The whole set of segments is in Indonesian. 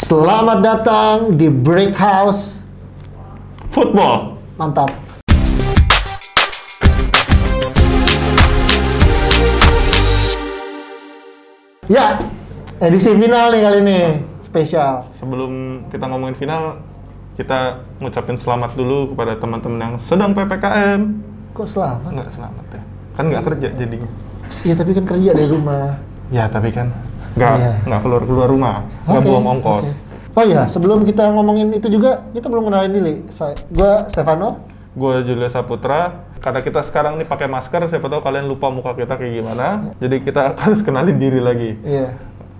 Selamat datang di Break House Football. Mantap. Ya, edisi final nih kali ini, spesial. Sebelum kita ngomongin final, kita ngucapin selamat dulu kepada teman-teman yang sedang PPKM. Kok selamat? Nggak selamat ya, kan nggak kerja jadinya. Iya, tapi kan kerja dari rumah. Ya, tapi kan Iya. nggak keluar rumah, nggak Oke, buang ongkos. oke. Oh iya, sebelum kita ngomongin itu juga, kita belum kenalin diri. Gua Stefano. Gue Julius Saputra. Karena kita sekarang nih pakai masker, siapa tahu kalian lupa muka kita kayak gimana. Jadi kita harus kenalin diri lagi. Iya.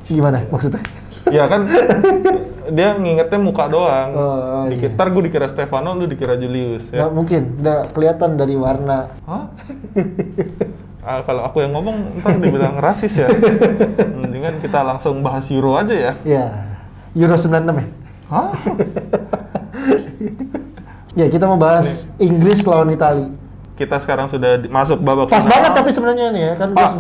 Gimana maksudnya? Ya kan, dia ngingetnya muka doang. Oh, iya. Ntar gue dikira Stefano, lu dikira Julius. Ya? Nggak mungkin, nggak kelihatan dari warna. Hah? Kalau aku yang ngomong, ntar dibilang rasis ya. Mendingan kita langsung bahas Euro aja ya. Iya. Euro 96 ya? Hah? Ya, kita mau bahas Inggris lawan Italia. Kita sekarang sudah masuk babak Pas final. banget tapi sebenarnya nih ya, kan gue Pas,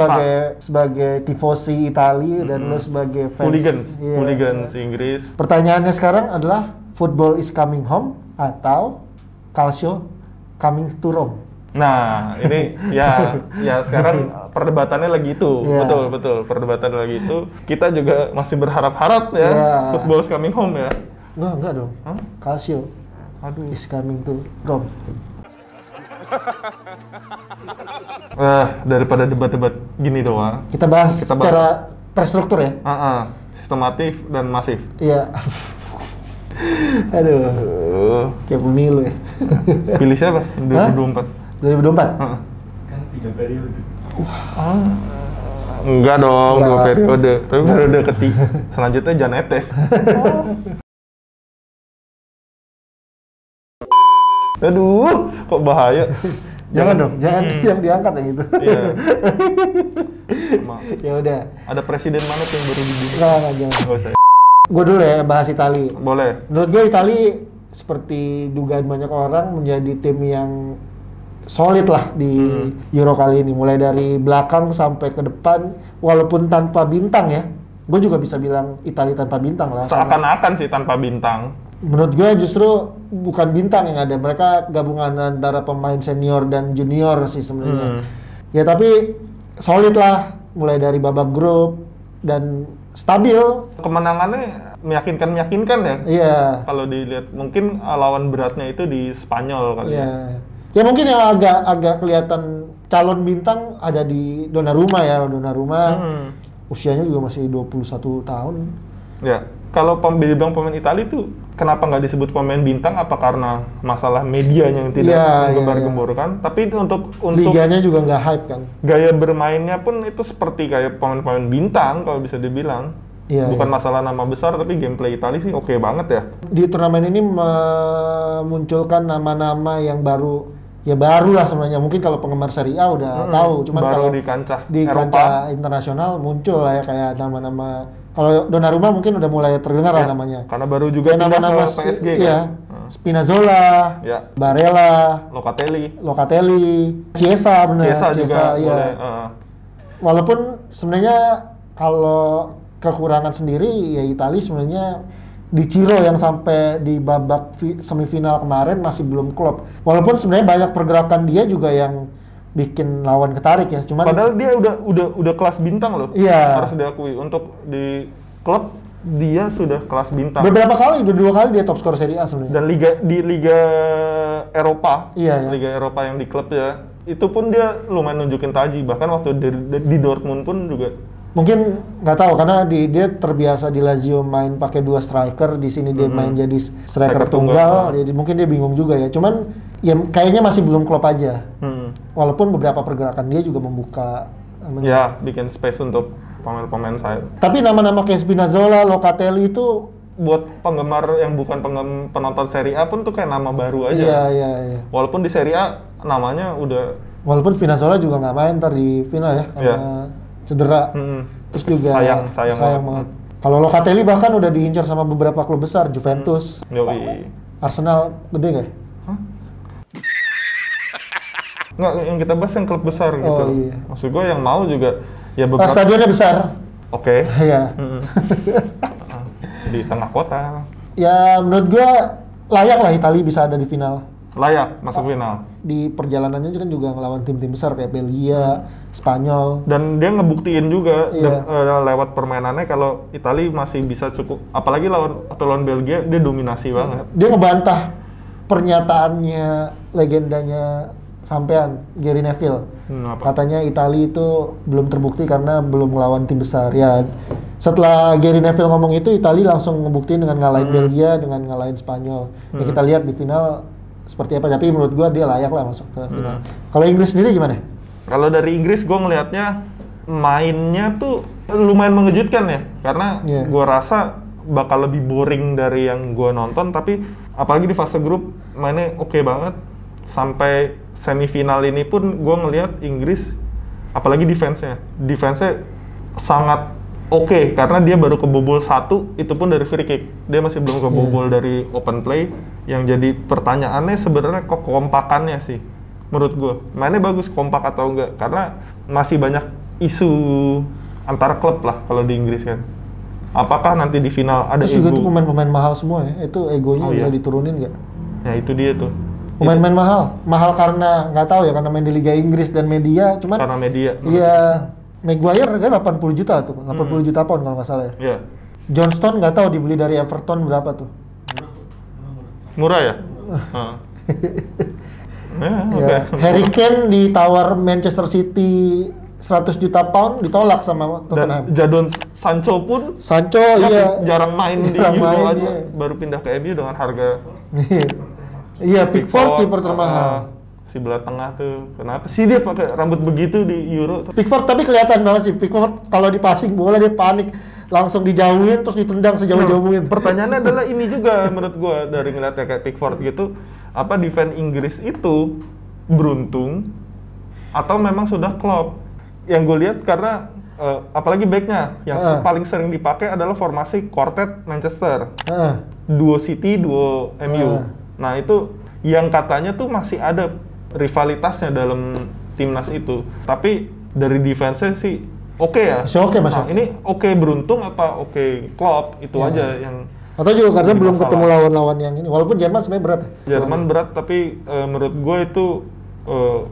sebagai tifosi Italia dan lo sebagai fans. Iya. hooligans Inggris. Pertanyaannya sekarang adalah football is coming home atau calcio coming to Rome. Nah, ini ya sekarang perdebatannya lagi itu. Iya. Betul, perdebatannya lagi itu. Kita juga masih berharap-harap ya, Iya. football is coming home ya. Enggak dong. Hah? Calcio Aduh. is coming to Rome. Daripada debat-debat gini doang. Kita bahas Kita bahas. secara terstruktur ya. Sistematif dan masif. Iya. Aduh, kayak pemilu ya. Pilih siapa? 2024. 2024? Kan 3 periode. Enggak dong, Enggak. 2 periode. Tapi periode ketiga. Selanjutnya Jan Etes. Aduh, kok bahaya. Jangan dong, jangan yang diangkat yang itu. Iya. Ya udah. Ada presiden mana tuh yang baru dibunuh? Enggak, jangan. Nggak usah. Gue dulu ya bahas Italia. Boleh. Menurut gue Italia seperti dugaan banyak orang menjadi tim yang solid lah di Euro kali ini. Mulai dari belakang sampai ke depan, walaupun tanpa bintang ya. Gue juga bisa bilang Italia tanpa bintang lah. Seakan-akan sih tanpa bintang. Menurut gue justru bukan bintang yang ada, mereka gabungan antara pemain senior dan junior sih sebenarnya. Ya tapi solid lah, mulai dari babak grup dan stabil. Kemenangannya meyakinkan ya. Iya. Kalau dilihat mungkin lawan beratnya itu di Spanyol kali ya. Iya. Ya mungkin yang agak kelihatan calon bintang ada di Donnarumma ya, Donnarumma. Usianya juga masih 21 tahun. Ya, kalau dibilang pemain Italia itu kenapa nggak disebut pemain bintang? Apa karena masalah medianya yang tidak menggembar-gemborkan? Tapi untuk liganya juga nggak hype kan? Gaya bermainnya pun itu seperti kayak pemain-pemain bintang kalau bisa dibilang. Iya, Bukan masalah nama besar, tapi gameplay Italia sih oke banget ya. Di turnamen ini memunculkan nama-nama yang baru. Ya baru lah sebenarnya. Mungkin kalau penggemar Serie A udah tahu. Cuman baru kalau di kancah kancah internasional muncul lah ya kayak nama-nama. Kalau Donnarumma mungkin udah mulai terdengar lah namanya. Karena baru juga Kayak nama-nama PSG iya. kan. Spinazzola, Ya. Barella, Locatelli, Chiesa bener. Chiesa juga iya. boleh. Walaupun sebenarnya kalau kekurangan sendiri ya Italia sebenarnya di Ciro yang sampai di babak semifinal kemarin masih belum klop. Walaupun sebenarnya banyak pergerakan dia juga yang bikin lawan ketarik ya. Cuman padahal dia udah kelas bintang loh. Iya. Harus diakui untuk di klub dia sudah kelas bintang. beberapa kali, udah 2 kali dia top skor Serie A sebenarnya. Dan Liga Eropa, Iya, ya. Liga Eropa yang di klub ya, itu pun dia lumayan nunjukin taji. Bahkan waktu di Dortmund pun juga. Mungkin nggak tahu karena dia terbiasa di Lazio main pakai 2 striker, di sini dia main jadi striker tunggal, jadi mungkin dia bingung juga ya. Cuman ya kayaknya masih belum klop aja. Walaupun beberapa pergerakan dia juga membuka. Ya, bikin space untuk pemain-pemain saya. Tapi nama-nama kayak Spinazzola, Locatelli itu buat penggemar yang bukan penonton Serie A pun tuh kayak nama baru aja. Iya. Walaupun di Serie A namanya udah. Walaupun Spinazzola juga nggak main ntar di final ya, karena cedera. Terus juga sayang banget. Kalau Locatelli bahkan udah diincar sama beberapa klub besar, Juventus, Arsenal, gede nggak? Nggak, yang kita bahas yang klub besar gitu. Iya. Maksud gue yang mau juga ya beberapa. Stadionnya besar. Oke. Ya. Di tengah kota. Ya menurut gua layak lah Italia bisa ada di final. Layak masuk final. Di perjalanannya kan juga ngelawan tim-tim besar kayak Belgia, Spanyol. Dan dia ngebuktiin juga Iya. lewat permainannya kalau Italia masih bisa cukup, apalagi lawan Belgia dia dominasi banget. Dia ngebantah pernyataannya legendanya sampean Gary Neville. Apa? Katanya Italia itu belum terbukti karena belum melawan tim besar. Ya setelah Gary Neville ngomong itu, Italia langsung ngebuktiin dengan ngalahin Belgia, dengan ngalahin Spanyol. Ya kita lihat di final seperti apa, tapi menurut gua dia layak lah masuk ke final. Kalau Inggris sendiri gimana? Kalau dari Inggris gua ngelihatnya mainnya tuh lumayan mengejutkan ya, karena gua rasa bakal lebih boring dari yang gua nonton, tapi apalagi di fase grup mainnya oke banget. Sampai semifinal ini pun gua ngelihat Inggris, apalagi defense-nya sangat oke, karena dia baru kebobol 1, itu pun dari free kick. Dia masih belum kebobol dari open play. Yang jadi pertanyaannya sebenarnya kok kekompakannya sih. Menurut gue, mainnya bagus, kompak atau enggak. Karena masih banyak isu antar klub lah kalau di Inggris kan. Apakah nanti di final ada Terus ego? juga tuh pemain-pemain mahal semua ya, itu egonya bisa diturunin nggak? Ya itu dia tuh. Pemain-pemain mahal karena nggak tahu ya, karena main di Liga Inggris dan media, cuman Karena media. Iya, Maguire kan 80 juta tuh, 80 juta pound kalau nggak salah ya. Iya. Johnston nggak tahu dibeli dari Everton berapa tuh. Murah ya? Ya, Harry Kane ditawar Manchester City 100 juta pound, ditolak sama Tottenham. Dan Jadon Sancho pun Iya. jarang main di Jarang Euro main, aja. iya. Baru pindah ke MU dengan harga Iya, Pickford kiper termahal. Si belah tengah tuh. Kenapa sih dia pakai rambut begitu di Euro? Pickford tapi kelihatan banget sih, Pickford kalau di passing bola dia panik, langsung dijauhin terus ditendang sejauh-jauhin. Pertanyaannya adalah ini juga menurut gua dari ngeliatnya kayak Pickford gitu, apa defense Inggris itu beruntung atau memang sudah klop? Yang gue lihat karena apalagi backnya yang paling sering dipakai adalah formasi quartet Manchester, duo City, duo MU. Nah itu yang katanya tuh masih ada rivalitasnya dalam timnas itu, tapi dari defense-nya sih oke ya. Masih oke, Mas. Nah, ini oke beruntung apa oke klop itu aja yang. Atau juga karena belum masalah. ketemu lawan-lawan yang ini. Walaupun Jerman sebenarnya berat. Jerman berat, tapi menurut gue itu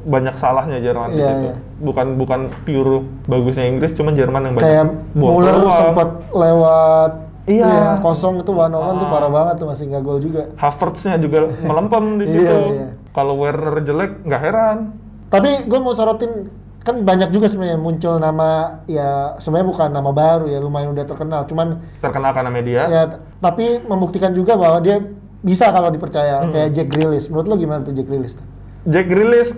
banyak salahnya Jerman di situ. Bukan pure bagusnya Inggris, cuma Jerman yang banyak Kayak buang Muller peluang. sempat lewat Iya. kosong itu one-on-one tuh parah banget tuh, masih nggak gol juga. Havertz-nya juga melempem di situ. Iya. Kalau Werner jelek nggak heran. Tapi gue mau sorotin, kan banyak juga sebenarnya muncul nama, ya sebenarnya bukan nama baru ya, lumayan udah terkenal, cuman Terkenal karena media. ya tapi membuktikan juga bahwa dia bisa kalau dipercaya, kayak Jack Grealish. Menurut lo gimana tuh Jack Grealish? Jack Grealish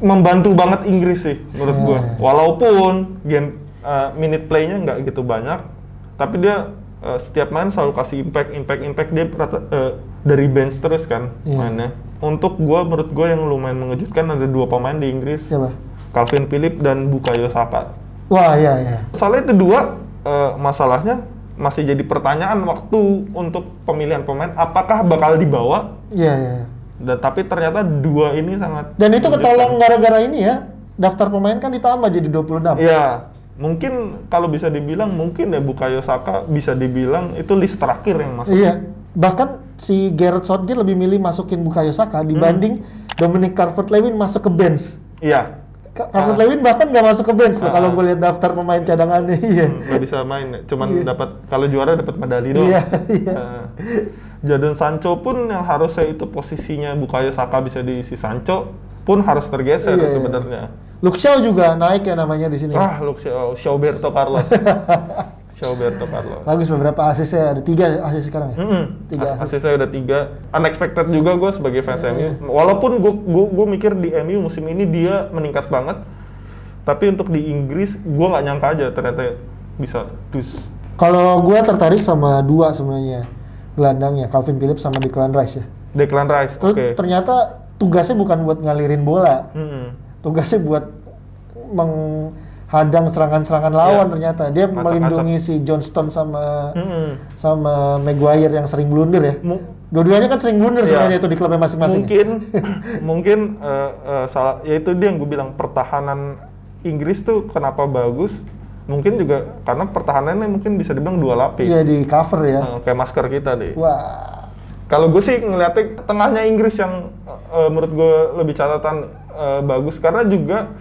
membantu banget Inggris sih menurut gue. Walaupun game minute play-nya nggak gitu banyak, tapi dia setiap main selalu kasih impact dia dari bench terus kan mainnya. Untuk gue, menurut gue yang lumayan mengejutkan ada dua pemain di Inggris. Siapa? Calvin Phillips dan Bukayo Saka. Wah iya. Soalnya itu dua masalahnya masih jadi pertanyaan waktu untuk pemilihan pemain, apakah bakal dibawa? Iya. Dan tapi ternyata dua ini sangat. Dan itu ketolong gara-gara ini ya, daftar pemain kan ditambah jadi 26. Iya. Mungkin kalau bisa dibilang mungkin ya Bukayo Saka bisa dibilang itu list terakhir yang masuk. Iya. Bahkan si Gareth Southgate lebih milih masukin Bukayo Saka dibanding Dominic Calvert-Lewin masuk ke bench. Iya. Calvert-Lewin bahkan nggak masuk ke bench loh, kalau gue lihat daftar pemain cadangannya. Iya. Nggak bisa main, cuman dapat kalau juara dapat medali doang. Iya. Jadon Sancho pun yang harusnya itu posisinya Bukayo Saka bisa diisi Sancho pun harus tergeser sebenarnya. Luke Shaw juga naik ya namanya di sini. Luke Shaw, Roberto Carlos. Roberto Carlos. Bagus, beberapa asisnya, ada 3 asis sekarang ya? 3 asis. Asisnya udah 3. Unexpected juga gue sebagai fans MU. Walaupun gue mikir di MU musim ini dia meningkat banget, tapi untuk di Inggris gue nggak nyangka aja ternyata bisa dus. Kalau gue tertarik sama 2 sebenarnya gelandangnya, Calvin Phillips sama Declan Rice ya. Declan Rice, oke. Ternyata tugasnya bukan buat ngalirin bola, tugasnya buat menghadang serangan-serangan lawan. Ternyata dia melindungi si Johnston sama Maguire yang sering blunder ya. Dua-duanya kan sering blunder sebenarnya itu di klubnya masing-masing. Mungkin salah, ya itu dia yang gue bilang, pertahanan Inggris tuh kenapa bagus. Mungkin juga karena pertahanannya mungkin bisa dibilang 2 lapis. Iya, di cover ya. Kayak masker kita deh. Wah. Kalau gue sih ngeliatnya tengahnya Inggris yang menurut gue lebih catatan bagus karena juga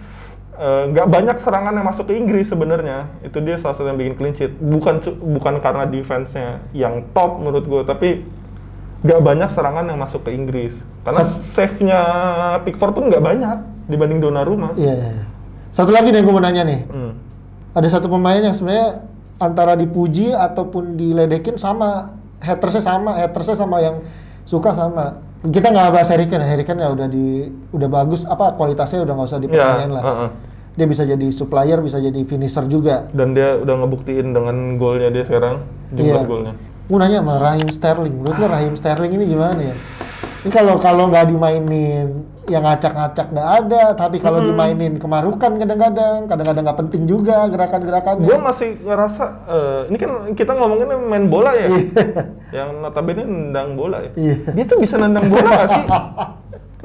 nggak banyak serangan yang masuk ke Inggris sebenarnya. Itu dia salah satu yang bikin clean sheet. Bukan karena defense-nya yang top menurut gue, tapi nggak banyak serangan yang masuk ke Inggris. Karena save-nya Pickford pun nggak banyak dibanding Donnarumma. Iya. Satu lagi nih gue mau nanya nih. Ada satu pemain yang sebenarnya antara dipuji ataupun diledekin sama. Hatersnya sama yang suka sama. Kita nggak bahas Harry Kane ya udah bagus, kualitasnya udah nggak usah dipertanyain lah. Dia bisa jadi supplier, bisa jadi finisher juga. Dan dia udah ngebuktiin dengan golnya dia sekarang, jumlah golnya. Gue nanya sama Raheem Sterling, menurut lo Raheem Sterling ini gimana ya? Ini kalau nggak dimainin, yang ngacak-ngacak nggak ada, tapi kalau dimainin kemarukan kadang-kadang nggak penting juga gerakan-gerakannya. Gue masih ngerasa, ini kan kita ngomongin main bola ya, yang notabene nendang bola ya. Dia tuh bisa nendang bola nggak sih?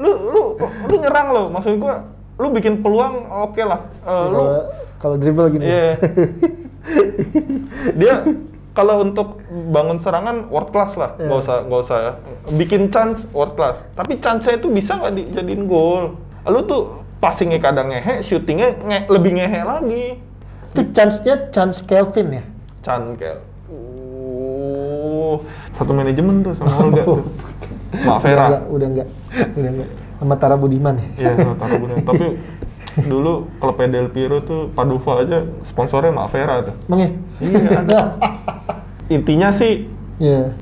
Lu nyerang lo, maksud gue, lu bikin peluang oke lah. Kalau dribble gini. Dia kalau untuk bangun serangan world class lah, nggak usah ya. Bikin chance world class, tapi chance-nya itu bisa nggak dijadiin gol. Lu tuh passingnya kadang ngehe, shootingnya lebih ngehe lagi. Itu chance Kelvin ya? Satu manajemen tuh sama Olga tuh. Mak Vera. Udah enggak. Sama Tara Budiman ya? Iya, sama Tara Budiman. Tapi dulu klub Del Piero tuh Padova aja sponsornya Mak Vera tuh. Emang ya? Iya. Intinya sih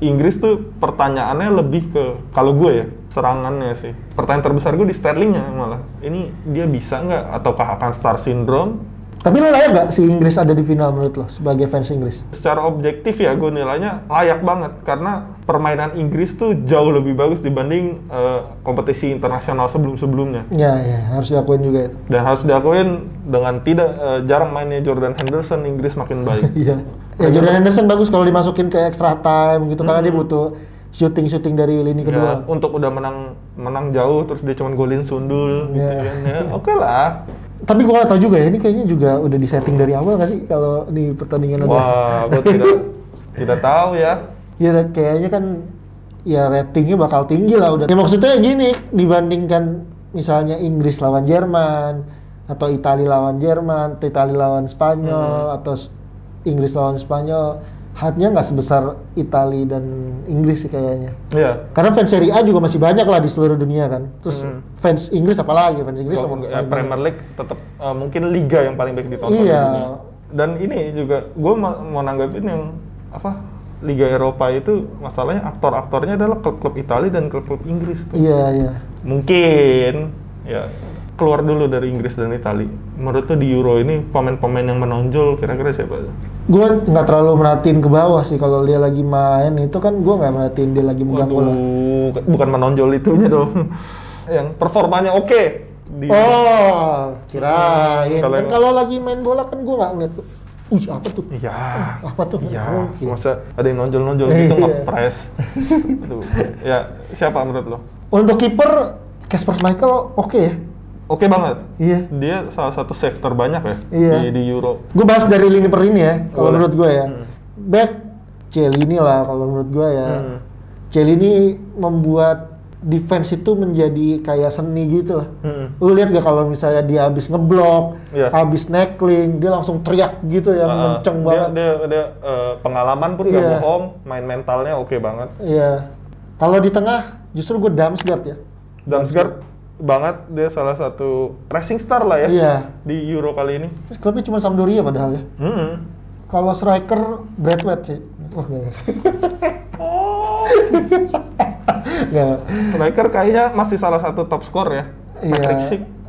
Inggris tuh pertanyaannya lebih ke, kalau gue ya, serangannya sih. Pertanyaan terbesar gue di Sterlingnya malah. Ini dia bisa nggak ataukah akan star syndrome? Tapi lo layak nggak si Inggris ada di final menurut lo sebagai fans Inggris? Secara objektif ya gue nilainya layak banget karena permainan Inggris tuh jauh lebih bagus dibanding kompetisi internasional sebelum-sebelumnya. Ya, harus diakuin juga itu. Dan harus diakuin dengan jarang mainnya Jordan Henderson, Inggris makin baik. Iya. Ya Jordan Henderson bagus kalau dimasukin ke extra time gitu karena dia butuh shooting dari lini kedua. Untuk udah menang jauh terus dia cuma golin sundul gitu kan ya. Oke lah. Tapi gua nggak tahu juga ya, ini kayaknya juga udah disetting dari awal nggak sih kalau di pertandingan ada? Wah, gua tidak tahu ya. Ya kayaknya kan ya ratingnya bakal tinggi lah udah. Ya maksudnya gini, dibandingkan misalnya Inggris lawan Jerman atau Italia lawan Jerman, atau Italia lawan Spanyol atau Inggris lawan Spanyol, hype-nya nggak sebesar Italia dan Inggris sih kayaknya. Iya. Karena fans Serie A juga masih banyak lah di seluruh dunia kan. Terus fans Inggris apalagi? Fans Inggris Premier League tetap mungkin liga yang paling baik ditonton di dunia. Dan ini juga gue mau nanggapin yang Liga Eropa itu masalahnya aktor-aktornya adalah klub-klub Italia dan klub-klub Inggris. Iya. Mungkin ya keluar dulu dari Inggris dan Italia. Menurut lo di Euro ini pemain-pemain yang menonjol kira-kira siapa? Gue nggak terlalu merhatiin ke bawah sih kalau dia lagi main itu kan gue nggak merhatiin dia lagi megang bola. Bukan menonjol itunya dong. Yang performanya oke. Kirain. Kan kalau lagi main bola kan gue nggak ngeliat tuh. Apa tuh? Iya. Apa tuh? Iya. Masa ada yang nonjol-nonjol gitu nge-press. Ya, siapa menurut lo? Untuk kiper Kasper Schmeichel oke ya? Oke banget. Iya. Dia salah satu save terbanyak ya di Euro. Gue bahas dari lini per lini ya, kalau menurut gue ya. Back Chiellini lah kalau menurut gue ya. Chiellini membuat defense itu menjadi kayak seni gitu lah. Lu lihat gak kalau misalnya dia habis ngeblok, habis neckling, dia langsung teriak gitu yang kenceng banget. Dia pengalaman pun gak bohong, main mentalnya oke banget. Iya. Kalau di tengah justru gue Damsgaard ya. Damsgaard banget, dia salah satu rising star lah ya di Euro kali ini. Terus klubnya cuma Sampdoria padahal ya. Kalau striker Braithwaite sih. Striker kayaknya masih salah satu top skor ya.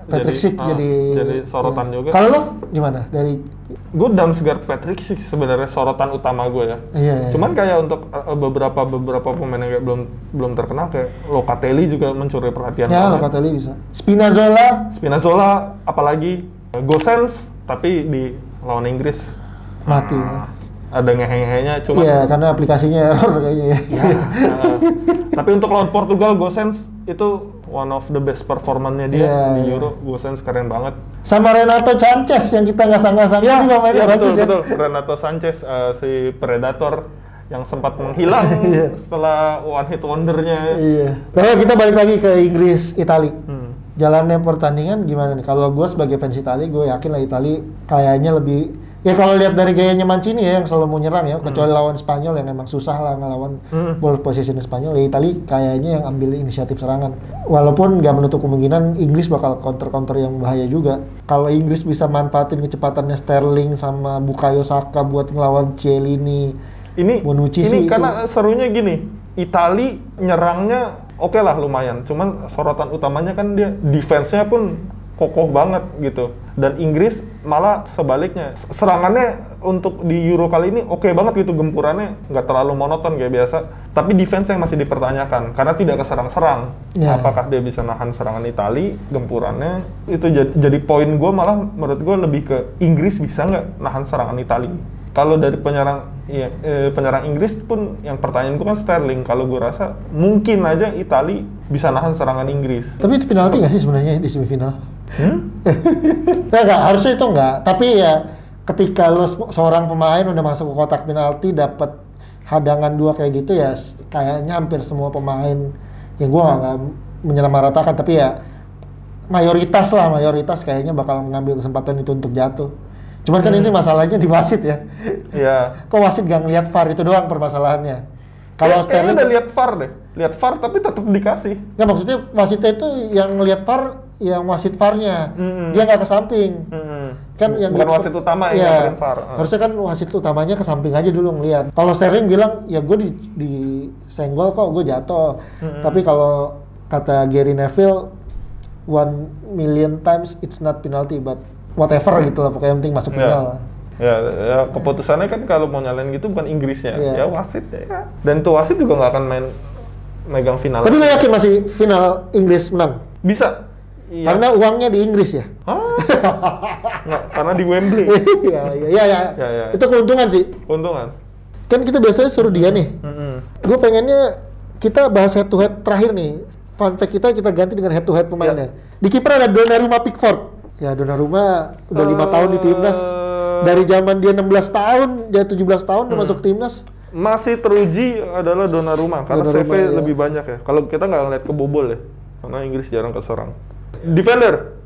Patrick Schick jadi sorotan juga. Kalau lo gimana dari? Gue Damsgaard, Patrick Schick sebenarnya sorotan utama gue ya. Cuman kayak untuk beberapa pemain yang kayak belum terkenal kayak Locatelli juga mencuri perhatian. Ya Locatelli bisa. Spinazzola apalagi Gosens tapi di lawan Inggris mati. ada ngehe-ngehenya, cuma iya karena aplikasinya error kayaknya ya. Tapi untuk lawan Portugal, Gosens itu one of the best performance-nya dia di Euro. Gosens keren banget. Sama Renato Sanchez yang kita nggak sangka-sangka juga mainnya bagus ya. Betul. Renato Sanchez si Predator yang sempat menghilang setelah one hit wonder-nya. Iya. Lalu kita balik lagi ke Inggris, Itali. Jalannya pertandingan gimana nih? Kalau gue sebagai fans Itali, gue yakin lah Itali kayaknya lebih, ya kalau lihat dari gayanya Mancini ya yang selalu mau nyerang ya, kecuali lawan Spanyol yang emang susah lah ngelawan ball possession Spanyol, ya Itali kayaknya yang ambil inisiatif serangan. Walaupun nggak menutup kemungkinan Inggris bakal counter yang bahaya juga. Kalau Inggris bisa manfaatin kecepatannya Sterling sama Bukayo Saka buat ngelawan Chiellini, Bonucci ini sih karena serunya gini, Itali nyerangnya oke lah lumayan, cuman sorotan utamanya kan dia defense-nya pun kokoh banget gitu. Dan Inggris malah sebaliknya, serangannya untuk di Euro kali ini oke banget gitu, gempurannya nggak terlalu monoton kayak biasa, tapi defense yang masih dipertanyakan karena tidak keserang-serang. Apakah dia bisa nahan serangan Itali, gempurannya itu jadi poin gue, malah menurut gue lebih ke Inggris bisa nggak nahan serangan Itali. Kalau dari penyerang Inggris pun yang pertanyaan gue kan Sterling. Kalau gue rasa mungkin aja Itali bisa nahan serangan Inggris. Tapi itu penalti nggak sih sebenarnya di semifinal? Nggak, harusnya itu nggak. Tapi ya ketika lo seorang pemain udah masuk ke kotak penalti dapat hadangan 2 kayak gitu ya, kayaknya hampir semua pemain, ya gue nggak menyamaratakan, tapi ya mayoritas kayaknya bakal mengambil kesempatan itu untuk jatuh. Cuman kan ini masalahnya di wasit ya. Iya. Kok wasit gak ngeliat VAR, itu doang permasalahannya. Kalau Sterling udah lihat VAR deh. Lihat VAR tapi tetap dikasih. Ya maksudnya wasitnya itu yang ngeliat VAR, yang wasit VAR-nya. Dia nggak ke samping. Kan yang bukan wasit utama yang nyamperin VAR. Harusnya kan wasit utamanya ke samping aja dulu ngeliat. Kalau Sterling bilang, ya gue di senggol kok, gue jatuh. Tapi kalau kata Gary Neville, 1 million times it's not penalty, but whatever gitu lah, pokoknya yang penting masuk final. Ya, keputusannya kan kalau mau nyalain gitu bukan Inggrisnya, ya wasit ya. Dan itu wasit juga nggak akan megang final. Tapi lo yakin masih final Inggris menang? Bisa. Iya. Karena uangnya di Inggris ya? Nggak, karena di Wembley. Iya. Itu keuntungan sih. Keuntungan. Kan kita biasanya suruh dia nih. Gue pengennya kita bahas head to head terakhir nih. Fun fact kita ganti dengan head to head pemainnya. Di kiper ada Donnarumma Pickford. Ya Donnarumma udah 5 tahun di timnas. Dari zaman dia 16 tahun, dia 17 tahun udah masuk timnas. Masih teruji adalah Donnarumma karena CV lebih banyak ya. Kalau kita nggak ngeliat kebobol ya, karena Inggris jarang keserang. Defender,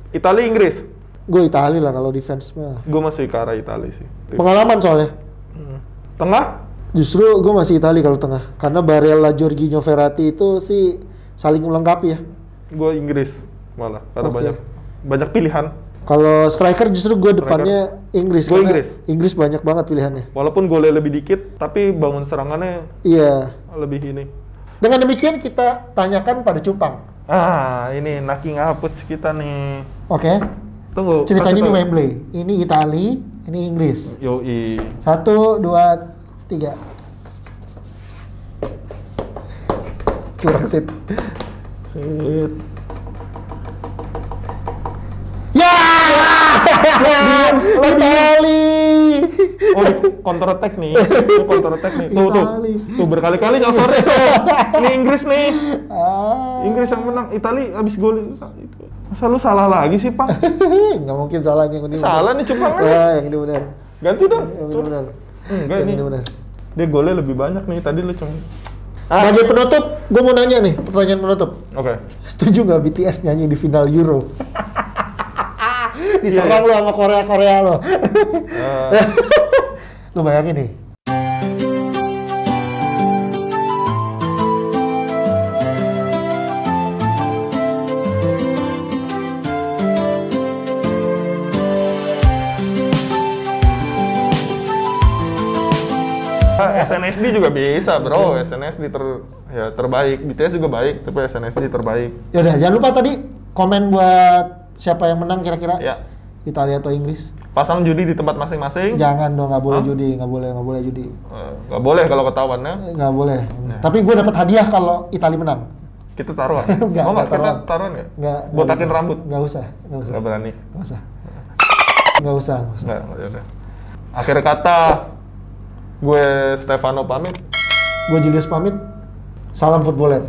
Italia Inggris. Gue Italia lah kalau defense mah. Gue masih ke arah Italia sih. Pengalaman soalnya. Tengah? Justru gue masih Italia kalau tengah. Karena Barella, Jorginho, Verratti itu sih saling melengkapi ya. Gue Inggris malah, karena banyak pilihan. Kalau striker justru gue depannya Inggris. Gue Inggris. Inggris banyak banget pilihannya. Walaupun golnya lebih dikit, tapi bangun serangannya lebih ini. Dengan demikian kita tanyakan pada Cupang. Ini Naki Ngaputs kita nih. Oke. Tunggu. Ceritanya ini Wembley. Ini Italia, ini Inggris. Yoi. 1, 2, 3. Kurang sip. Ya! Itali. Oh, counter attack nih. Itu counter attack nih. Tuh berkali-kali nyosornya tuh. Ini Inggris nih. Inggris yang menang. Itali habis gol itu. Masa lu salah lagi sih, Pak? Nggak mungkin salah yang ini. Salah nih Cupang. Ya, yang ini benar. Ganti dong. Yang ini benar. Enggak ini benar. Dia golnya lebih banyak nih. Tadi lu cuma sebagai penutup, gue mau nanya nih, pertanyaan penutup. Oke. Setuju nggak BTS nyanyi di final Euro? Diserang lo sama Korea lo. Lo bayangin nih. SNSD juga bisa bro, SNSD terbaik, BTS juga baik, tapi SNSD terbaik. Yaudah, jangan lupa tadi komen buat siapa yang menang kira-kira. Ya. Italia atau Inggris? Pasang judi di tempat masing-masing. Jangan dong, nggak boleh judi, nggak boleh judi. Nggak boleh kalau ketahuan ya? Nggak boleh. Ya. Tapi gue dapat hadiah kalau Italia menang. Kita taruhan? Nggak kita taruhan nggak? Nggak. Botakin rambut? Nggak usah. Nggak berani? Nggak usah. Nggak usah. Nggak, yaudah. Akhir kata, Gue Stefano pamit. Gue Julius pamit. Salam footballer.